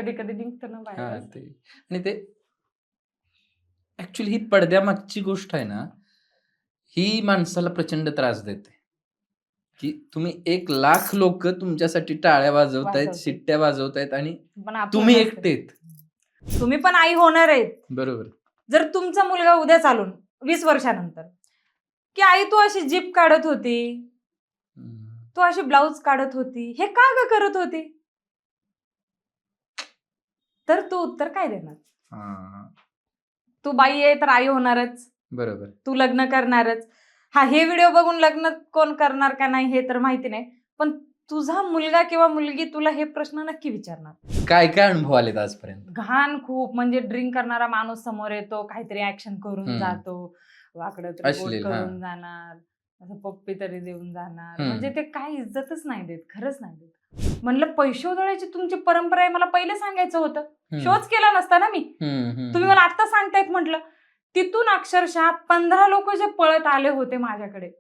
कधी कधी निघतं ना हां, बाहेर. ते आणि ते ॲक्चुअली ही पडद्यामागची गोष्ट आहे ना, ही माणसाला प्रचंड त्रास देते, की तुम्ही 1,00,000 लोकं तुमच्यासाठी टाळ्या वाजवतायत, वाजवते. शिट्ट्या वाजवतायत आणि पण आपलं तुम्ही नसतं. एकटेत. तुम्ही पण आई होणार आहेत. बरोबर. जर तुमचा मुलगा उद्या चालून 20 वर्षानंतर, की आई तू अशी जीप काढत होती, हं. तू अशी ब्लाऊज काढत होती, हे का ग करत होती? तर तू उत्तर काय देणार? हां, तू बाई आहे तर आई होणारच. बरोबर. तू लग्न करणारच. हा, हे व्हिडिओ बघून लग्न कोण करणार का नाही हे तर माहिती नाही. पण तुझा मुलगा किंवा मुलगी तुला हे प्रश्न नक्की विचारणार. काय अनुभव आलेत आजपर्यंत? घाण खूप, म्हणजे ड्रिंक करणारा माणूस समोर येतो, काहीतरी ऍक्शन करून जातो, वाकडं तरी बोट अश्लील, हां. करून जाणार, असं पप्पी तरी देऊन जाणार. हं. म्हणजे ते काही इज्जतच नाही देत, खरंच नाही देत. म्हणलं पैसे उधळायची तुमची परंपरा आहे, मला पहिले सांगायचं होतं. शोच केला नसता ना मी. तुम्ही मला आता सांगतायत म्हटलं. तिथून अक्षरशः 15 लोक जे पळत आले होते माझ्याकडे,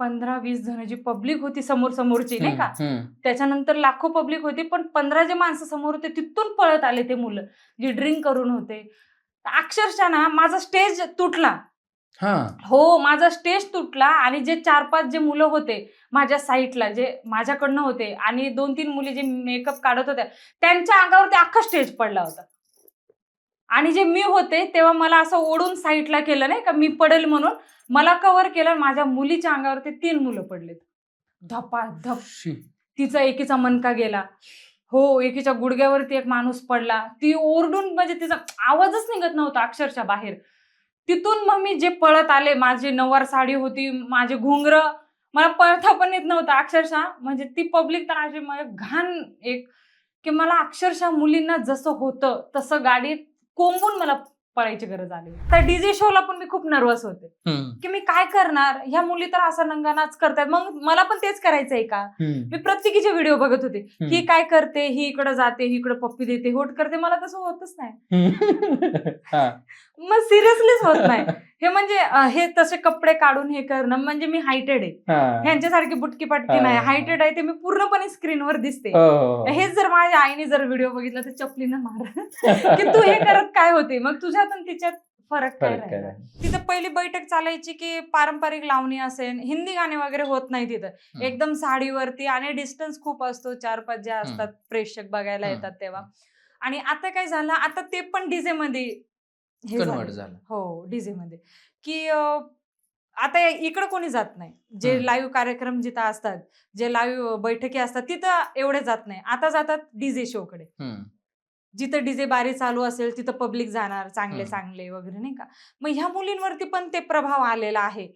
15-20 जण जी पब्लिक होती समोरची नाही का, त्याच्यानंतर लाखो पब्लिक होती, पण 15 जे माणसं समोर होते तिथून पळत आले ते मुलं जे ड्रिंक करून होते. अक्षरशः ना माझा स्टेज तुटला. हो, माझा स्टेज तुटला आणि जे 4-5 जे मुलं होते माझ्या साईटला, जे माझ्याकडनं होते आणि 2-3 मुली जे मेकअप काढत होत्या, त्यांच्या अंगावरती अख्खा स्टेज पडला होता. आणि जे मी होते तेव्हा मला असं ओढून साईडला केलं नाही का, मी पडेल म्हणून मला कव्हर केलं. माझ्या मुलीच्या अंगावरती 3 मुलं पडलेत धपाधप. तिचा एकीचा मनका गेला, हो, एकीच्या गुडघ्यावरती एक माणूस पडला. ती ओरडून, म्हणजे तिचा आवाजच निघत नव्हता अक्षरशः बाहेर. तिथून मग मी जे पळत आले, माझी नऊवार साडी होती, माझे घुंगरं, मला पळता पण येत नव्हतं अक्षरशः. म्हणजे ती पब्लिक तर अशी घाण एक, की मला अक्षरशः मुलींना जसं होतं तसं गाडीत कोंबून मला पळायची गरज आली. त्या डीजे शोला पण मी खूप नर्वस होते, की मी काय करणार, ह्या मुली तर असा नंगानाच करतात, मग मला पण तेच करायचंय का? मी प्रत्येकीचे व्हिडिओ बघत होते, ही काय करते, ही इकडे जाते, ही इकडे पप्पी देते, होट करते, मला तसं होतच नाही. मग सिरियसलीच होत नाही हे. म्हणजे हे तसे कपडे काढून हे करणं, म्हणजे मी हायटेड आहे, ह्यांच्यासारखी बुटकी पटकी नाही, हायटेड आहे, ते मी पूर्णपणे स्क्रीनवर दिसते. हेच जर माझ्या आईने जर व्हिडिओ बघितला तर चपलीनं मार की तू हे करत काय होते, मग तुझ्यात आणि तिच्यात फरक काय राहिला. तिथं पहिली बैठक चालायची की पारंपरिक लावणी असेल, हिंदी गाणे वगैरे होत नाही तिथं, एकदम साडीवरती, आणि डिस्टन्स खूप असतो, 4-5 जे असतात प्रेक्षक बघायला येतात तेव्हा. आणि आता काय झालं, आता ते पण डीजे मध्ये हे कन्वर्ट झालं. हो, डीजे मध्ये, की आता इकडे कोणी जात नाही. जे लाईव्ह कार्यक्रम जिथं असतात, जे लाईव्ह बैठकी असतात, तिथं एवढे जात नाही. आता जातात डीजे शोकडे. जिथं डीजे बारी चालू असेल तिथं पब्लिक जाणार, चांगले वगैरे नाही का. मग ह्या मुलींवरती पण ते प्रभाव आलेला आहे,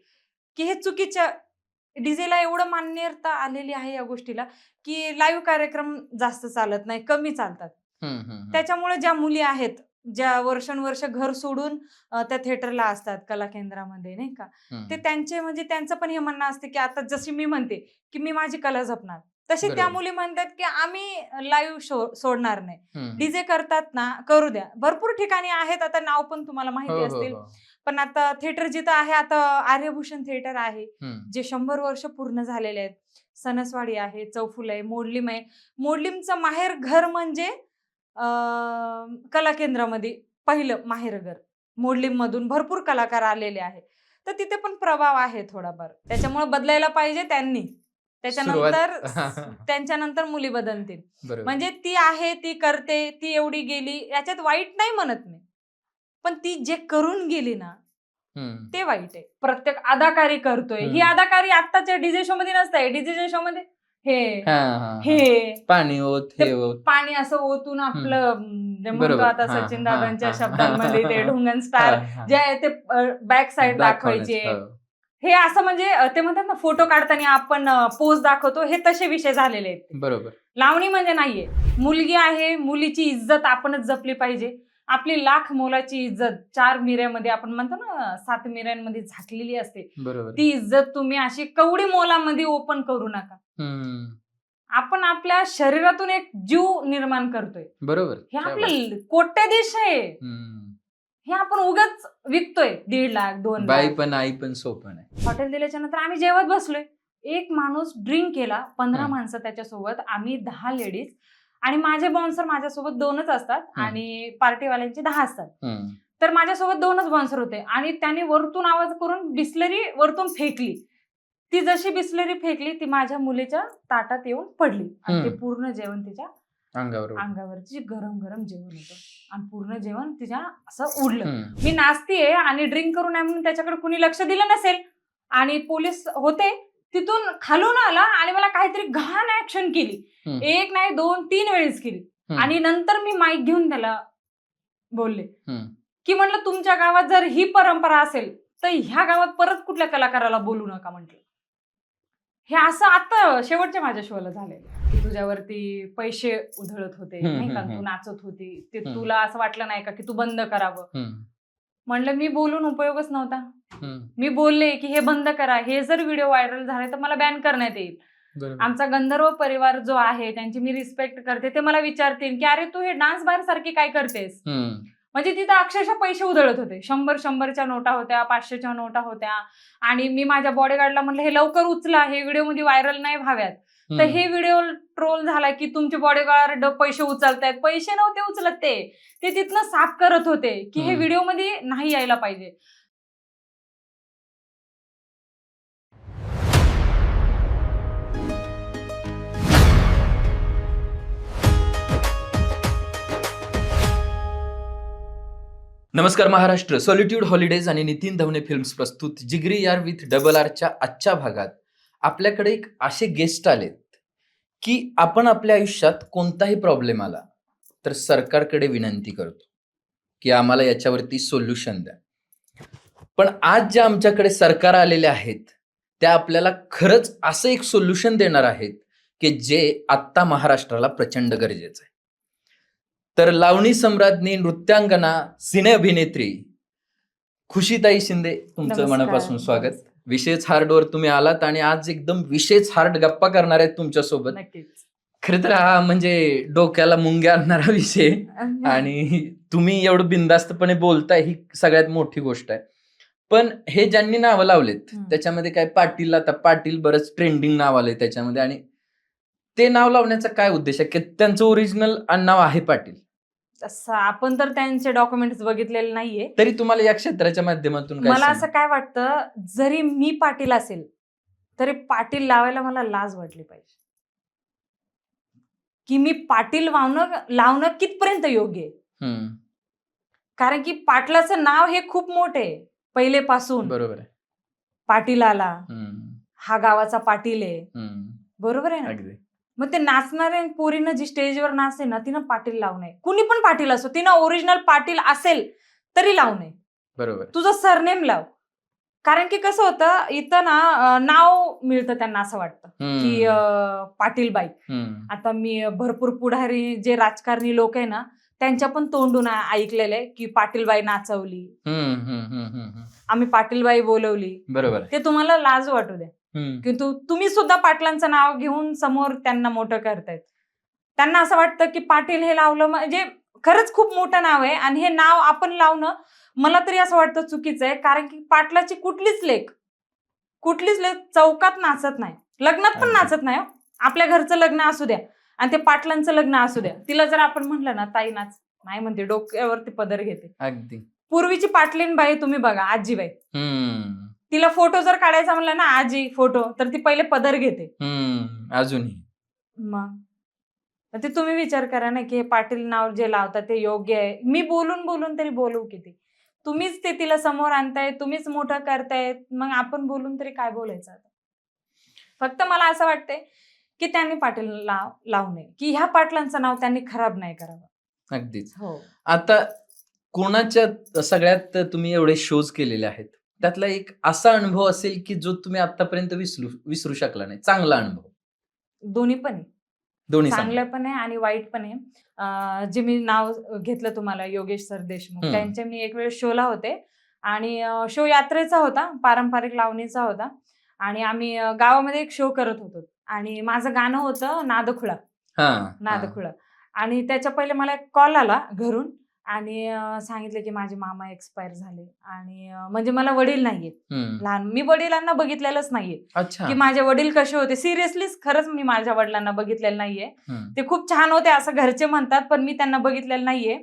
की हे चुकीच्या, डीजेला एवढं मान्यता आलेली आहे या गोष्टीला, की लाईव्ह कार्यक्रम जास्त चालत नाही, कमी चालतात. त्याच्यामुळे ज्या मुली आहेत, ज्या वर्षानुवर्ष घर सोडून त्या थिएटरला असतात, कला केंद्रामध्ये नाही का, ते त्यांचे, म्हणजे त्यांचं पण हे म्हणणं असते, की आता जशी मी म्हणते की मी माझी कला जपणार, तशी त्या मुली म्हणतात की आम्ही लाईव्ह शो सोडणार नाही. डीजे करतात ना, करू द्या. भरपूर ठिकाणी आहेत, आता नाव पण तुम्हाला माहिती असतील. पण आता थिएटर जिथं आहे, आता आर्यभूषण थिएटर आहे, जे 100 वर्ष पूर्ण झालेले आहेत. सणसवाडी आहे, चौफुल आहे, मोडलीम आहे. मोडलीमचं माहेर घर म्हणजे कला केंद्रामध्ये पहिलं माहेर घर. मोडलीम मधून भरपूर कलाकार आलेले आहेत, तर तिथे पण प्रभाव आहे थोडाफार. त्याच्यामुळे बदलायला पाहिजे त्यांनी. त्याच्यानंतर त्यांच्यानंतर मुली बदलतील. म्हणजे ती आहे, ती करते, ती एवढी गेली, याच्यात वाईट नाही म्हणत मी, पण ती जे करून गेली ना, ते वाईट आहे. प्रत्येक अदाकारी करतोय, ही अदाकारी आत्ताच्या डीजे शो मध्ये नसते. डीजे शो मध्ये हे पाणी ओत, हे ओत, पाणी असं ओतून आपलं म्हणतो आता सचिन दादांच्या शब्दांमध्ये ते ढुंगन स्टार जे आहे ते बॅक साईड दाखवायचे, हे असं, म्हणजे ते म्हणतात ना, फोटो काढताना आपण पोज दाखवतो, हे तसे विषय झालेले आहेत. बरोबर. लावणी म्हणजे नाहीये. मुलगी आहे, मुलीची इज्जत आपणच जपली पाहिजे. आपली लाख मोलाची इज्जत 4 मिऱ्यामध्ये, आपण म्हणतो ना 7 मिऱ्यांमध्ये झाकलेली असते, ती इज्जत तुम्ही अशी कवडी मोलामध्ये ओपन करू नका. आपण आपल्या शरीरातून एक जीव निर्माण करतोय, बरोबर, हे आपलं कोट्याधीश आहे, हे आपण उगाच विकतोय 1.5 लाख 2 लाख. बाई पण आई पण सोपं नाही. हॉटेल दिल्याच्या नंतर आम्ही जेवत बसलोय, एक माणूस ड्रिंक केला, 15 माणसं त्याच्यासोबत, आम्ही 10 लेडीज, आणि माझे बाउन्सर माझ्यासोबत 2च असतात आणि पार्टीवाल्यांचे 10 असतात. तर माझ्यासोबत 2च बाउन्सर होते आणि त्याने वरतून आवाज करून बिस्लरी वरतून फेकली. ती जशी बिस्लरी फेकली ती माझ्या मुलीच्या ताटात येऊन पडली आणि ते पूर्ण जेवण तिच्या अंगावरची गरम गरम जेवण होतं आणि पूर्ण जेवण तिच्या असं उडलं. मी नाचतीये आणि ड्रिंक करून आहे म्हणून त्याच्याकडे कुणी लक्ष दिलं नसेल आणि पोलीस होते, तिथून खालून आला आणि मला काहीतरी घाण ऍक्शन केली. 1 नाही 2 3 वेळेस केली. आणि नंतर मी माईक घेऊन त्याला बोलले की म्हटलं तुमच्या गावात जर ही परंपरा असेल तर ह्या गावात परत कुठल्या कलाकाराला बोलू नका म्हटलं. हे असं आता शेवटच्या माझ्या शोला झालेलं की तुझ्यावरती पैसे उधळत होते नाही का, तू नाचत होती, ते तुला असं वाटलं नाही का की तू बंद करावं. म्हणलं मी बोलून उपयोगच नव्हता. मी बोलले की हे बंद करा, हे जर व्हिडिओ व्हायरल झाले तर मला बॅन करण्यात येईल. आमचा गंधर्व परिवार जो आहे त्यांची मी रिस्पेक्ट करते, ते मला विचारतील की अरे तू हे डान्स बार सारखी काय करतेस. म्हणजे तिथं अक्षरशः पैसे उधळत होते. 100-100च्या नोटा होत्या, 500च्या नोटा होत्या आणि मी माझ्या बॉडीगार्डला म्हणलं हे लवकर उचला, हे व्हिडिओ मध्ये व्हायरल नाही व्हाव्यात. तर हे व्हिडिओ ट्रोल झाला की तुमचे बॉडीगार्ड पैसे उचलतायत. पैसे नव्हते उचलत, ते तिथनं साफ करत होते की हे व्हिडिओ मध्ये नाही यायला पाहिजे. नमस्कार महाराष्ट्र. सॉलिट्यूड हॉलिडेज आणि नितीन धवने फिल्म्स प्रस्तुत जिगरी यार विथ RRRच्या आजच्या भागात आपल्याकडे एक असे गेस्ट आलेत की आपण आपल्या आयुष्यात कोणताही प्रॉब्लेम आला तर सरकारकडे विनंती करतो की आम्हाला याच्यावरती सोल्युशन द्या. पण आज ज्या आमच्याकडे सरकार आलेले आहेत त्या आपल्याला खरंच असं एक सोल्युशन देणार आहेत की जे आत्ता महाराष्ट्राला प्रचंड गरजेचं आहे. तर लावणी सम्राज्ञी, नृत्यांगना, सिने अभिनेत्री खुशीताई शिंदे, तुमचं मनापासून स्वागत. विशेष हार्डवर तुम्ही आलात आणि आज एकदम विशेष हार्ड गप्पा करणार आहेत तुमच्यासोबत. खरं तर हा म्हणजे डोक्याला मुंग्या आणणारा विषय आणि तुम्ही एवढं बिनधास्तपणे बोलताय ही सगळ्यात मोठी गोष्ट आहे. पण हे ज्यांनी नावं लावलेत त्याच्यामध्ये काय पाटील, आता पाटील बरंच ट्रेंडिंग नाव आलंय त्याच्यामध्ये आणि ते नाव लावण्याचा काय उद्देश आहे की त्यांचं ओरिजिनल नाव आहे पाटील. तसं आपण तर त्यांचे डॉक्युमेंट्स बघितलेले नाहीये. तरी तुम्हाला या क्षेत्राच्या माध्यमातून मला असं काय वाटतं, जरी मी पाटील असेल तरी पाटील लावायला मला लाज वाटली पाहिजे की मी पाटील लावणं कितपर्यंत योग्य आहे. कारण की पाटलाचं नाव हे खूप मोठे आहे पहिलेपासून. बरोबर आहे. पाटील आला, हा गावाचा पाटील आहे, बरोबर आहे ना. मग ते नाचणारे पोरीनं जी स्टेजवर नाचते ना तिनं पाटील लावू नये. कुणी पण पाटील असो, तिनं ओरिजिनल पाटील असेल तरी लावू नये. बरोबर. तुझं सरनेम लाव. कारण की कसं होतं इथं ना नाव मिळतं त्यांना, असं वाटतं की पाटीलबाई. आता मी भरपूर पुढारी जे राजकारणी लोक आहे ना त्यांच्या पण तोंडून ऐकलेले की पाटीलबाई नाचवली, आम्ही पाटीलबाई बोलवली. बरोबर. ते तुम्हाला लाज वाटू द्या की तुम्ही सुद्धा पाटलांचं नाव घेऊन समोर त्यांना मोठं करतायत. त्यांना असं वाटतं की पाटील हे लावलं म्हणजे खरंच खूप मोठं नाव आहे आणि हे नाव आपण लावणं मला तरी असं वाटतं चुकीचं आहे. कारण की पाटलाची कुठलीच लेक चौकात नाचत नाही, लग्नात पण नाचत नाही. आपल्या घरचं लग्न असू द्या आणि ते पाटलांचं लग्न असू द्या, तिला जर आपण म्हणलं ना ताई नाच, नाही म्हणते, डोक्यावरती पदर घेते. अगदी पूर्वीची पाटलीन बाई तुम्ही बघा, आजीबाई, तिला फोटो जर काढायचा म्हणलं ना आजी फोटो, तर ती पहिले पदर घेते अजूनही. मग ते तुम्ही विचार करा ना की हे पाटील नाव जे लावतात ते योग्य आहे. मी बोलून तरी बोलू किती, तुम्हीच ते तिला समोर आणताय, तुम्हीच मोठं करताय, मग आपण बोलून तरी काय बोलायचं. आता फक्त मला असं वाटतंय की त्यांनी पाटील लावू नये, की ह्या पाटलांचं नाव त्यांनी खराब नाही करावं. अगदीच. हो. आता कोणाच्या सगळ्यात तुम्ही एवढे शोज केलेले आहेत त्यातला एक असा अनुभव असेल की जो तुम्ही आतापर्यंत विसरू शकला नाही, चांगला अनुभव? दोन्ही पण आहे, दोन्ही चांगलं पण आहे आणि वाईट पण आहे. जे मी नाव घेतलं तुम्हाला, योगेश सर देशमुख, त्यांचे मी एक वेळ शोला होते आणि शो यात्रेचा होता, पारंपरिक लावणीचा होता आणि आम्ही गावामध्ये एक शो करत होतो आणि माझं गाणं होतं नादखुळा. आणि त्याच्या पहिले मला एक कॉल आला घरून आणि सांगितलं की माझे मामा एक्सपायर झाले आणि म्हणजे मला वडील नाहीये लहान, मी वडिलांना बघितलेलंच नाहीये अच्छा. की माझे वडील कसे होते. सिरियसलीच खरंच मी माझ्या वडिलांना बघितलेलं नाहीये. ते खूप छान होते असं घरचे म्हणतात, पण मी त्यांना बघितलेलं नाहीये.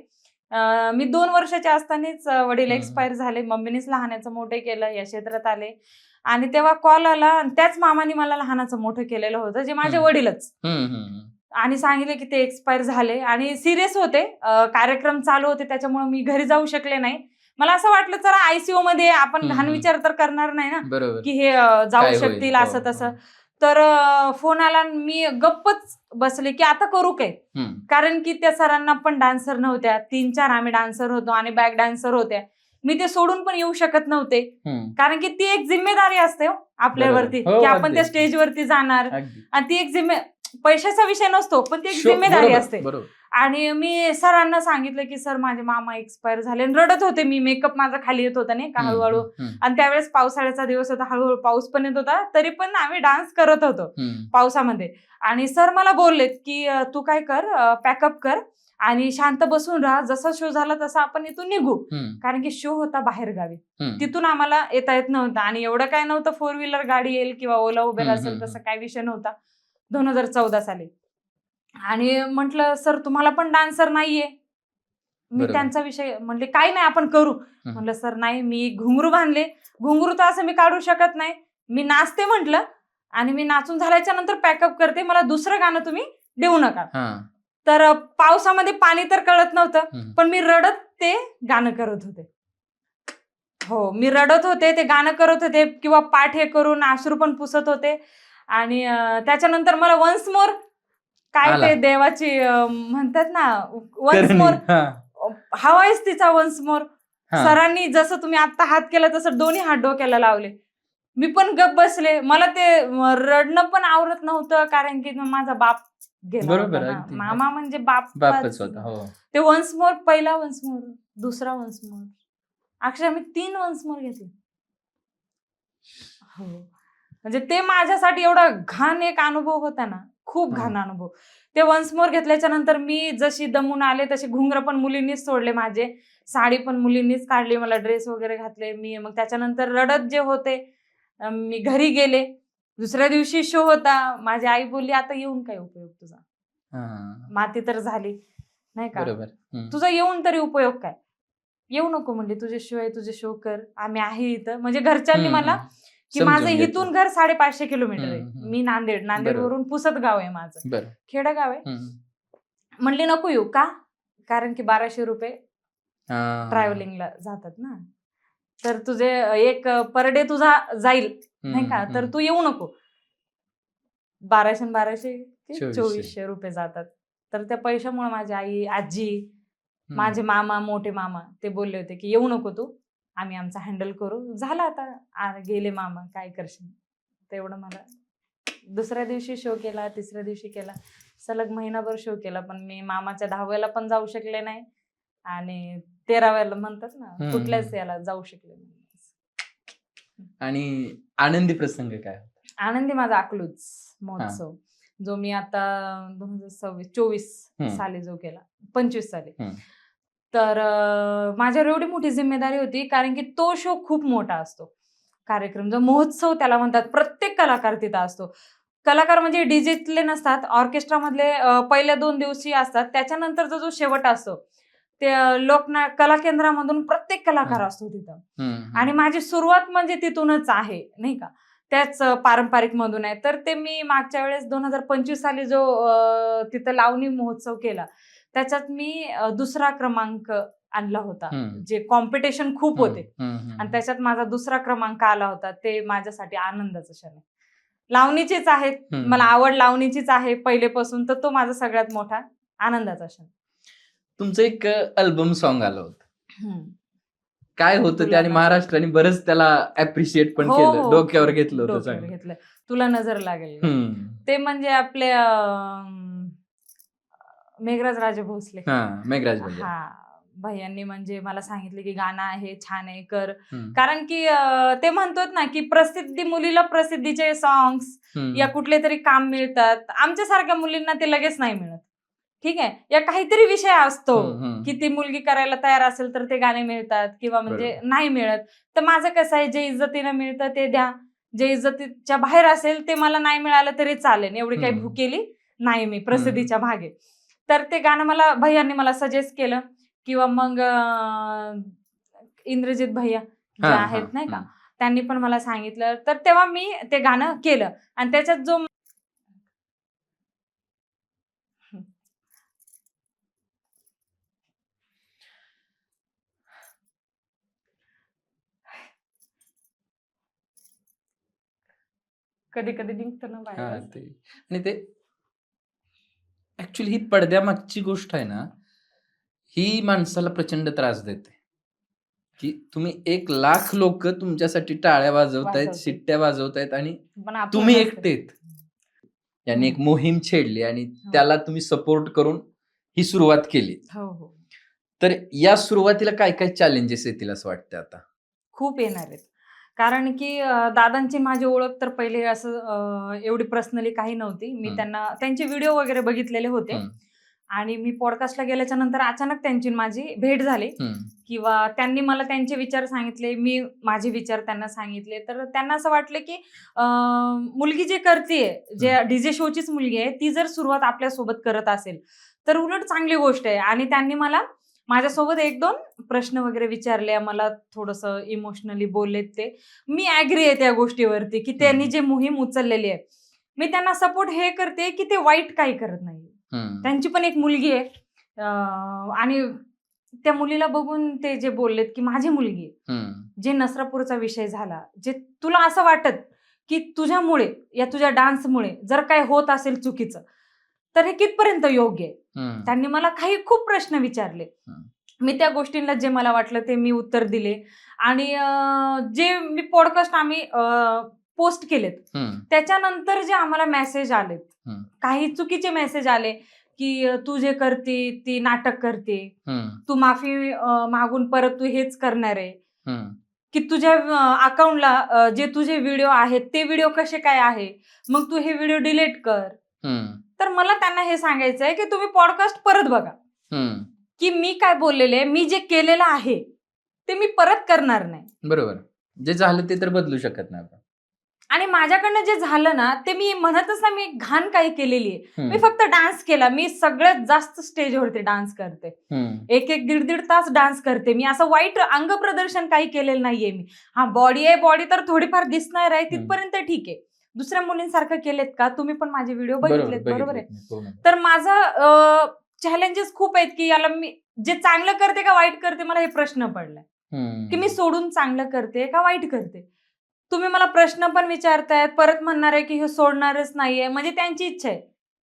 मी 2 वर्षाचे असतानाच वडील एक्सपायर झाले. मम्मीनेच लहानाचं मोठे केलं, या क्षेत्रात आले आणि तेव्हा कॉल आला आणि त्याच मामाने मला लहानाचं मोठं केलेलं होतं, जे माझे वडीलच. आणि सांगितले की ते एक्सपायर झाले आणि सिरियस होते. कार्यक्रम चालू होते, त्याच्यामुळे मी घरी जाऊ शकले नाही. मला असं वाटलं चला आयसीयू मध्ये आपण घाण विचार तर करणार नाही ना की हे जाऊ शकतील असं तसं. तर फोन आला, मी गप्पच बसले की आता करू काय, कारण की त्या सरांना पण डान्सर नव्हत्या, 3-4 आम्ही डान्सर होतो आणि बॅक डान्सर होत्या. मी ते सोडून पण येऊ शकत नव्हते, कारण की ती एक जिम्मेदारी असते आपल्यावरती की आपण त्या स्टेजवरती जाणार आणि ती एक पैशाचा विषय नसतो, पण ती एक जिम्मेदारी असते. आणि मी सरांना सांगितलं की सर माझे मामा एक्सपायर झाले, रडत होते मी. मेकअप माझा खाली येत होता नाही का हळूहळू, आणि त्यावेळेस पावसाळ्याचा दिवस होता, हळूहळू पाऊस पण येत होता, तरी पण आम्ही डान्स करत होतो पावसामध्ये. आणि सर मला बोललेत की तू काय कर, पॅकअप कर आणि शांत बसून राहा, जसा शो झाला तसा आपण इथून निघू, कारण की शो होता बाहेर गावी, तिथून आम्हाला येता येत नव्हतं आणि एवढं काय नव्हतं 4 व्हीलर गाडी येईल किंवा ओला उबेर असेल तसं काय विषय नव्हता 2014 साली. आणि म्हटलं सर तुम्हाला पण डान्सर नाहीये. मी त्यांचा विषय म्हणले काही नाही आपण करू. म्हटलं सर नाही, मी घुंगरू बांधले, घुंगरू तर असं मी काढू शकत नाही, मी नाचते म्हटलं आणि मी नाचून झाल्याच्या नंतर पॅकअप करते, मला दुसरं गाणं तुम्ही देऊ नका. तर पावसामध्ये पाणी तर कळत नव्हतं, पण मी रडत ते गाणं करत होते. हो, मी रडत होते, ते गाणं करत होते किंवा पाठ हे करून अश्रू पण पुसत होते. आणि त्याच्यानंतर मला वन्स मोर काय ते देवाची म्हणतात ना, वन्स मोर हवायच तिचा वन्स मोर. सरांनी जसं तुम्ही आता हात केला तसं दोन्ही हात डोक्याला लावले. मी पण गप बसले, मला ते रडणं पण आवरत नव्हतं, कारण की माझा बाप गेला होता, मामा म्हणजे बापच होता. ते वन्स मोर, पहिला वन्स मोर, दुसरा वन्स मोर, अक्षरशः मी 3 वन्स मोर घेतले. हो, म्हणजे ते माझ्यासाठी एवढा घाण एक अनुभव होता ना, खूप घाण अनुभव. ते वन्स मोर घेतल्याच्या नंतर मी जशी दमून आले तसे घुंगर पण मुलींनीच सोडले माझे, साडी पण मुलींनीच काढली, मला ड्रेस वगैरे घातले मी. मग त्याच्यानंतर रडत जे होते मी घरी गेले. दुसऱ्या दिवशी शो होता, माझी आई बोलली आता येऊन काय उपयोग तुझा, माती तर झाली नाही का, तुझा येऊन तरी उपयोग काय, येऊ नको म्हणली, तुझे शो आहे तुझे शो कर, आम्ही आहे इथं. म्हणजे घरच्यांनी मला की माझं इथून घर 550 किलोमीटर आहे, मी नांदेडवरून पुसतगाव आहे माझं, खेडगाव आहे. म्हणली नको येऊ का, कारण की 1200 रुपये ट्रॅव्हलिंगला जातात ना, तर तुझे एक पर डे तुझा जाईल नाही का, तर तू येऊ नको. 1200 2400 रुपये जातात. तर त्या पैशामुळे माझी आई, आजी, माझे मामा, मोठे मामा ते बोलले होते की येऊ नको तू, आम्ही आमचा हँडल करू. झालं आता गेले मामा, काय करशील. तेवढं मला दुसऱ्या दिवशी शो केला, तिसऱ्या दिवशी केला, सलग महिनाभर शो केला, पण मी मामाच्या 10व्याला पण जाऊ शकले नाही आणि 13व्याला म्हणतात ना कुठल्याच याला जाऊ शकले नाही. आणि आनंदी प्रसंग काय? आनंदी माझा अकलूज महोत्सव, जो मी आता 2024 साली जो केला, 25 साली. तर माझ्यावर एवढी मोठी जिम्मेदारी होती, कारण की तो शो खूप मोठा असतो, कार्यक्रम जो महोत्सव त्याला म्हणतात. प्रत्येक कलाकार तिथं असतो. कलाकार म्हणजे डीजेतले नसतात, ऑर्केस्ट्रामधले पहिल्या 2 दिवशी असतात, त्याच्यानंतरचा जो शेवट असतो ते कला केंद्रामधून प्रत्येक कलाकार असतो तिथं. आणि माझी सुरुवात म्हणजे तिथूनच आहे नाही का, त्याच पारंपरिक मधून आहे. तर ते मी मागच्या वेळेस 2025 साली जो तिथं लावणी महोत्सव केला, त्याच्यात मी 2रा क्रमांक आणला होता. जे कॉम्पिटिशन खूप होते आणि त्याच्यात माझा 2रा क्रमांक आला होता. ते माझ्यासाठी आनंदाचा क्षण आहे. लावणीचीच आहेत, मला आवड लावणीचीच आहे पहिलेपासून, तर तो माझा सगळ्यात मोठा आनंदाचा क्षण. तुमचं एक अल्बम सॉन्ग आलं होतं, काय होतं ते, आणि महाराष्ट्राने बरंच त्याला अप्रिशिएट पण केलं, डोक्यावर घेतलं होतं, तुला नजर लागेल. ते म्हणजे आपले मेघराज राजे भोसले, मेघराज भैयांनी म्हणजे मला सांगितलं की गाणं आहे, छान आहे, कर. कारण की ते म्हणतात ना की प्रसिद्धी, मुलीला प्रसिद्धीचे सॉंग्स या कुठले तरी काम मिळतात, आमच्यासारख्या मुलींना ते लगेच नाही मिळत. ठीक आहे, या काहीतरी विषय असतो हम्म. की ती मुलगी करायला तयार असेल तर ते गाणे मिळतात किंवा म्हणजे बरोबर. नाही मिळत. तर माझं कसं आहे, जे इज्जतीनं मिळतं ते द्या, जे इज्जतीच्या बाहेर असेल ते मला नाही मिळालं तरी चालेल, एवढी काही हम्म. भुकेली नाही मी प्रसिद्धीच्या मागे. तर ते गाणं मला भैयांनी मला सजेस्ट केलं किंवा मग इंद्रजित भैया जे हा, आहेत हा, नाही का, त्यांनी पण मला सांगितलं. तर तेव्हा मी ते गाणं केलं आणि त्याच्यात जो कधी कधी निघतो ना हा बाहेर. ते आणि ते ऍक्च्युली ही पडद्यामागची गोष्ट आहे ना, ही माणसाला प्रचंड त्रास देते. की तुम्ही 1,00,000 लोक तुमच्यासाठी टाळ्या वाजवतायत, वाजवते. शिट्ट्या वाजवतायत आणि पण आपण तुम्ही नसतं. एकटेत. यांनी एक हम्म. मोहीम छेडली आणि हो. त्याला तुम्ही सपोर्ट करून ही सुरुवात केली. हो हो, तर या सुरुवातीला काय काय चॅलेंजेस येतील असं वाटतं आता? खूप येणार आहेत. कारण की दादांची माझी ओळख तर पहिले असं एवढी पर्सनली काही नव्हती. मी त्यांना त्यांचे व्हिडिओ वगैरे बघितलेले होते आणि मी पॉडकास्टला गेल्याच्या नंतर अचानक त्यांची माझी भेट झाली किंवा त्यांनी मला त्यांचे विचार सांगितले, मी माझे विचार त्यांना सांगितले. तर त्यांना असं वाटलं की मुलगी जे करतेय, जे डीजे शोचीच मुलगी आहे, ती जर सुरुवात आपल्यासोबत करत असेल तर उलट चांगली गोष्ट आहे. आणि त्यांनी मला माझ्यासोबत 1-2 प्रश्न वगैरे विचारले, मला थोडंसं इमोशनली बोललेत ते. मी ॲग्री आहे त्या गोष्टीवरती की त्यांनी जे मोहीम उचललेली आहे, मी त्यांना सपोर्ट हे करते की ते वाईट काही करत नाही. त्यांची पण एक मुलगी आहे आणि त्या मुलीला बघून ते जे बोललेत की माझी मुलगी आहे. जे नसरापूरचा विषय झाला, जे तुला असं वाटत की तुझ्यामुळे या तुझ्या डान्समुळे जर काय होत असेल चुकीचं, तर हे कितपर्यंत योग्य आहे? त्यांनी मला काही खूप प्रश्न विचारले. मी त्या गोष्टींना जे मला वाटलं ते मी उत्तर दिले आणि जे मी पॉडकास्ट आम्ही पोस्ट केलेत, त्याच्यानंतर जे आम्हाला मेसेज आलेत, काही चुकीचे मेसेज आले की तू जे करते ती नाटक करते, तू माफी मागून परत तू हेच करणार आहे, की तुझ्या अकाउंटला जे तुझे व्हिडिओ आहेत ते व्हिडिओ कसे काय आहे, मग तू हे व्हिडिओ डिलीट कर. तर मला त्यांना हे सांगायचं आहे की तुम्ही पॉडकास्ट परत बघा, की मी काय बोललेले आहे, मी जे केलेलं आहे ते मी परत करणार नाही. बरोबर. जे झालं ते तर बदलू शकत नाही आपण. आणि माझ्याकडनं जे झालं ना, ते मी म्हणतच ना मी घाण काही केलेली आहे. मी फक्त डान्स केला. मी सगळ्यात जास्त स्टेजवरती डान्स करते. 1-1, 1.5 तास डान्स करते मी. असं वाईट अंग प्रदर्शन काही केलेलं नाहीये मी. हा, बॉडी आहे, बॉडी तर थोडीफार दिसणार आहे, तिथपर्यंत ठीक आहे. दुसऱ्या मुलींसारखं केलेत का? तुम्ही पण माझे व्हिडिओ बघितलेत, बरोबर आहे. तर माझं चॅलेंजेस खूप आहेत की याला मी जे चांगलं करते का वाईट करते, मला हे प्रश्न पडलाय की मी सोडून चांगलं करते का वाईट करते. तुम्ही मला प्रश्न पण विचारतायत, परत म्हणणार आहे की हे सोडणारच नाहीये. म्हणजे त्यांची इच्छा आहे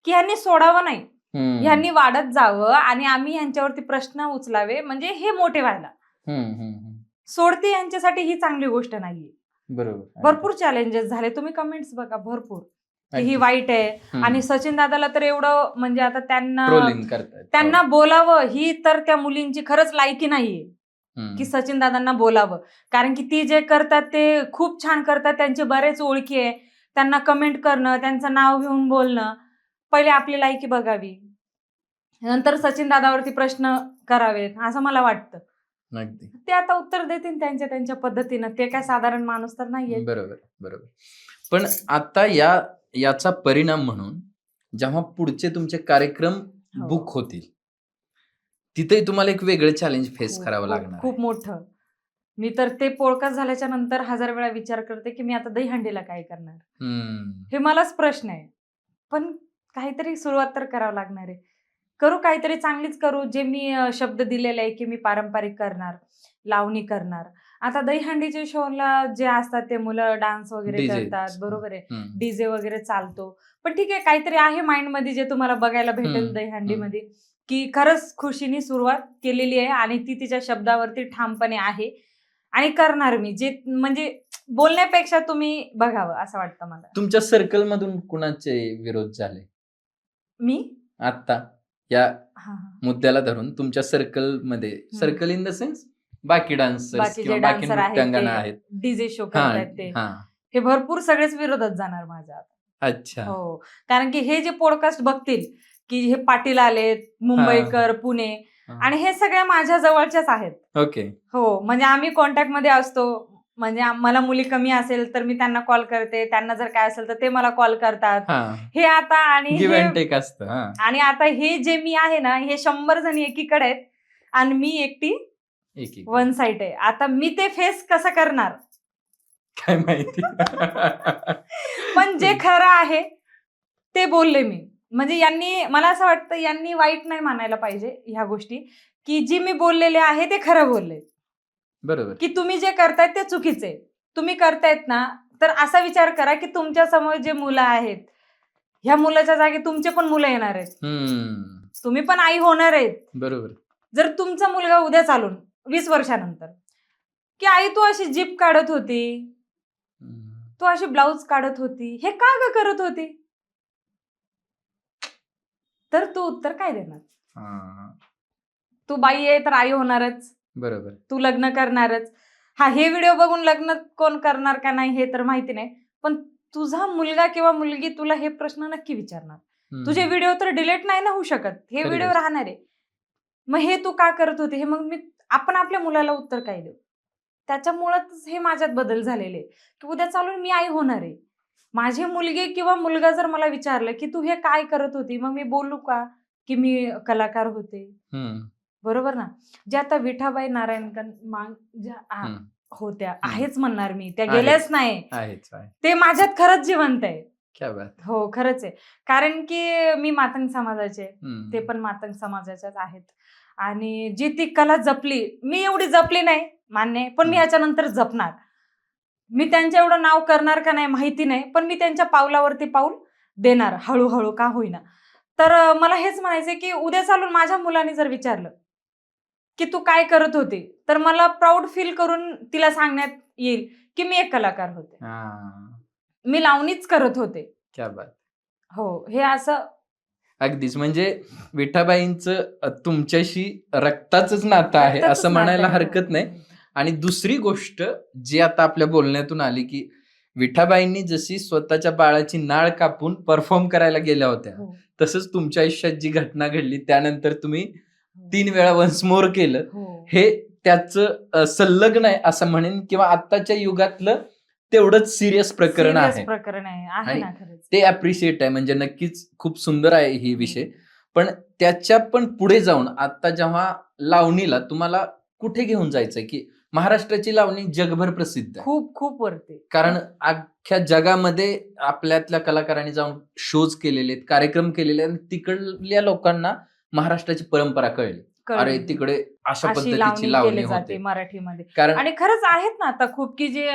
की ह्यांनी सोडावं नाही, ह्यांनी वाढत जावं आणि आम्ही ह्यांच्यावरती प्रश्न उचलावे, म्हणजे हे मोठे व्हायला. सोडते यांच्यासाठी ही चांगली गोष्ट नाहीये. बरोबर. भरपूर चॅलेंजेस झाले. तुम्ही कमेंट्स बघा भरपूर की ही वाईट आहे. आणि सचिन दादाला तर एवढं म्हणजे आता त्यांना बोलावं ही तर त्या मुलींची खरंच लायकी नाहीये की सचिन दादांना बोलावं. कारण की ती जे करतात ते खूप छान करतात. त्यांचे बरेच ओळखी आहे. त्यांना कमेंट करणं, त्यांचं नाव घेऊन बोलणं, पहिले आपली लायकी बघावी, नंतर सचिन दादावरती प्रश्न करावेत असं मला वाटतं. ते आता उत्तर देतील त्यांच्या त्यांच्या पद्धतीनं. ते काय साधारण माणूस तर नाहीये. बरोबर. पण आता याचा परिणाम म्हणून जेव्हा पुढचे तुमचे कार्यक्रम बुक होतील, तिथेही तुम्हाला एक वेगळं चॅलेंज फेस करावं लागणार. खूप मोठं. मी तर ते पॉडकास्ट झाल्याच्या नंतर 1000 वेळा विचार करते की मी आता दहीहंडीला काय करणार, हे मलाच प्रश्न आहे. पण काहीतरी सुरुवात तर करावं लागणार आहे. करू काहीतरी चांगलीच करू. जे मी शब्द दिलेला आहे की मी पारंपरिक करणार, लावणी करणार. आता दहीहंडीच्या शोला जे असतात ते मुलं डान्स वगैरे करतात, बरोबर आहे, डीजे वगैरे चालतो. पण ठीक आहे, काहीतरी आहे माइंड मध्ये जे तुम्हाला बघायला भेटेल दहीहंडीमध्ये, की खरंच खुशीने सुरुवात केलेली आहे आणि ती तिच्या शब्दावरती ठामपणे आहे आणि करणार मी. जे म्हणजे बोलण्यापेक्षा तुम्ही बघावं असं वाटतं मला. तुमच्या सर्कल मधून कुणाचे विरोध झाले मी आता या मुद्द्याला धरून? तुमच्या सर्कल मध्ये, सर्कल इन द सेन्स बाकी डान्सर्स किंवा बाकी नृत्यांगना आहेत, डीजे शो करतात ते, हे भरपूर सगळेच विरोधात जाणार माझ्या. अच्छा. हो, कारण की हे जे पॉडकास्ट बघतील की हे पाटील आलेत, मुंबईकर, पुणे, आणि हे सगळ्या माझ्या जवळच्याच आहेत. ओके. हो, म्हणजे आम्ही कॉन्टॅक्ट मध्ये असतो. म्हणजे मला मुली कमी असेल तर मी त्यांना कॉल करते, त्यांना जर काय असेल तर ते मला कॉल करतात. हे आता आणि गिव्ह हे अँड टेक असतं. आणि आता हे जे मी आहे ना, हे 100 जण एकीकडे आहेत आणि मी एकटी वन साइड आहे. आता मी ते फेस कसं करणार काय माहिती. पण जे खरं आहे ते बोलले मी. म्हणजे यांनी, मला असं वाटतं यांनी वाईट नाही मानायला पाहिजे ह्या गोष्टी, की जी मी बोललेले आहे ते खरं बोलले. बरोबर. की तुम्ही जे करतायत ते चुकीचे. तुम्ही करतायत ना, तर असा विचार करा की तुमच्या समोर जे मुलं आहेत, ह्या मुलाच्या जागी तुमचे पण मुलं येणार आहेत. तुम्ही पण आई होणार आहेत. बरोबर. जर तुमचा मुलगा उद्या चालून 20 वर्षानंतर की आई तू अशी जीप काढत होती, तू अशी ब्लाउज काढत होती, हे का ग करत होती, तर तू उत्तर काय देणार? तू बाई आहे तर आई होणारच. बरोबर. तू लग्न करणारच. हा, हे व्हिडिओ बघून लग्न कोण करणार का नाही हे तर माहिती नाही, पण तुझा मुलगा किंवा मुलगी तुला हे प्रश्न नक्की विचारणार. तुझे व्हिडिओ तर डिलीट नाही ना होऊ शकत, हे व्हिडिओ राहणार आहे. मग हे तू का करत होते, हे मग आपण आपल्या मुलाला उत्तर काय देऊ? त्याच्यामुळेच हे माझ्यात बदल झालेले की उद्या चालून मी आई होणार आहे. माझी मुलगी किंवा मुलगा जर मला विचारलं की तू हे काय करत होती, मग मी बोलू का की मी कलाकार होते? बरोबर ना. जे आता विठाबाई नारायणकर ज्या होत्या, आहेच म्हणणार मी, त्या गेल्याच नाही, ते माझ्यात खरंच जिवंत आहे. हो, खरंच आहे. कारण की मी मातंग समाजाचे, ते पण मातंग समाजाच्याच आहेत. आणि जी ती कला जपली, मी एवढी जपली नाही मान्य आहे, पण मी याच्यानंतर जपणार. मी त्यांच्या एवढं नाव करणार का नाही माहिती नाही, पण मी त्यांच्या पावलावरती पाऊल देणार, हळूहळू का होईना. तर मला हेच म्हणायचंय की उद्या चालून माझ्या मुलाने जर विचारलं की तू काय करत होती, तर मला प्राऊड फील करून तिला सांगण्यात येईल की मी एक कलाकार होते, मी लावणीच करत होते. क्या बात. हो, हे असं अगदीच. म्हणजे विठाबाईंचं तुमच्याशी रक्ताचंच नातं आहे असं म्हणायला हरकत नाही. आणि दुसरी गोष्ट जी आता आपल्या बोलण्यातून आली की विठाबाईंनी जशी स्वतःच्या बाळाची नाळ कापून परफॉर्म करायला गेल्या होत्या, तसंच तुमच्या आयुष्यात जी घटना घडली त्यानंतर तुम्ही 3 वेळा वन्स मोर केलं, हे त्याचं संलग्न आहे असं म्हणेन, किंवा आत्ताच्या युगातलं तेवढंच सिरियस प्रकरण आहे आणि ते अप्रिशिएट आहे. म्हणजे नक्कीच खूप सुंदर आहे ही विषय. पण त्याच्या पण पुढे जाऊन आता जेव्हा लावणीला तुम्हाला कुठे घेऊन जायचंय, की महाराष्ट्राची लावणी जगभर प्रसिद्ध आहे, खूप खूप वरती, कारण अख्ख्या जगामध्ये आपल्यातल्या कलाकारांनी जाऊन शोज केलेले आहेत, कार्यक्रम केलेले आहेत, तिकडल्या लोकांना महाराष्ट्राची परंपरा कळली. अरे तिकडे अशा पद्धतीची लावणी होते मराठीमध्ये. कारण आणि खरंच आहेत ना आता खूप की जे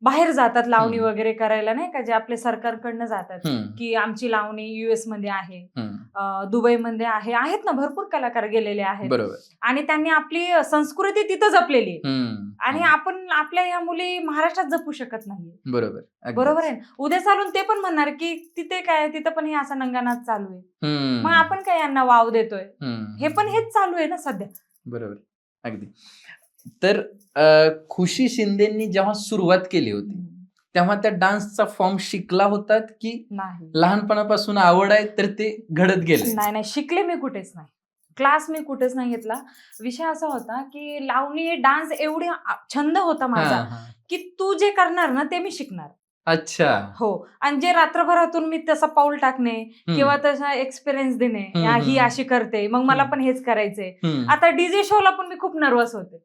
बाहेर जातात लावणी वगैरे करायला, नाही का, जे आपले सरकारकडनं जातात की आमची लावणी US मध्ये आहे, दुबईमध्ये आहे, आहेत ना, भरपूर कलाकार गेलेले आहेत. बरोबर. आणि त्यांनी आपली संस्कृती तिथं जपलेली आणि आपण आपल्या ह्या मुली महाराष्ट्रात जपू शकत नाही. बरोबर आहे. उद्या चालून ते पण म्हणणार की तिथे काय, तिथं पण हे असा नंगानाच चालू आहे, मग आपण काय यांना वाव देतोय, हे पण हेच चालू आहे ना सध्या. बरोबर, अगदी. तर खुशी शिंदेंनी जेव्हा सुरुवात केली होती तेव्हा त्या डान्सचा फॉर्म शिकला होतात की नाही, लहानपणापासून आवड आहे तर ते घडत गेले? नाही, शिकले मी कुठेच नाही, क्लास मी कुठेच नाही घेतला. विषय असा होता की लावणी डान्स एवढी छंद होता माझा की तू जे करणार ना ते मी शिकणार. अच्छा. हो, आणि जे रात्रभरातून मी तसा पाऊल टाकणे किंवा तसा एक्सपिरियन्स देणे, ही अशी करते मग मला पण हेच करायचंय. आता डीजे शोला पण मी खूप नर्वस होते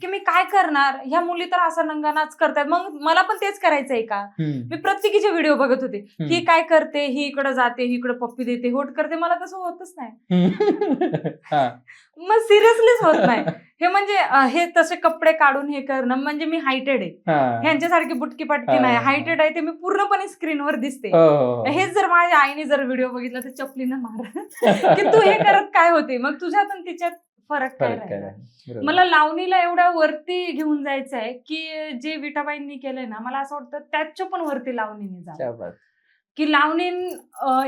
की मी काय करणार, ह्या मुली तर असा नंगानाच करतात, मग मला पण तेच करायचंय का. मी प्रत्येकीचे व्हिडिओ बघत होते, ही काय करते, ही इकडे जाते, ही इकडे पप्पी देते, होट करते, मला तसं होतच नाही. मग सिरियसलीच होत नाही हे. म्हणजे हे तसे कपडे काढून हे करणं, म्हणजे मी हायटेड आहे, ह्यांच्यासारखी बुटकी पटकी नाही, हायटेड आहे, ते मी पूर्णपणे स्क्रीनवर दिसते. हेच जर माझ्या आईने जर व्हिडिओ बघितला तर चपलीनं मार की तू हे करत काय होते, मग तुझ्यात तिच्यात फरक काय राहिला. मला लावणीला एवढ्या वरती घेऊन जायचं आहे की जे विठाबाईंनी केलंय ना, मला असं वाटतं त्याच्या पण वरती लावणीने जा, की लावणी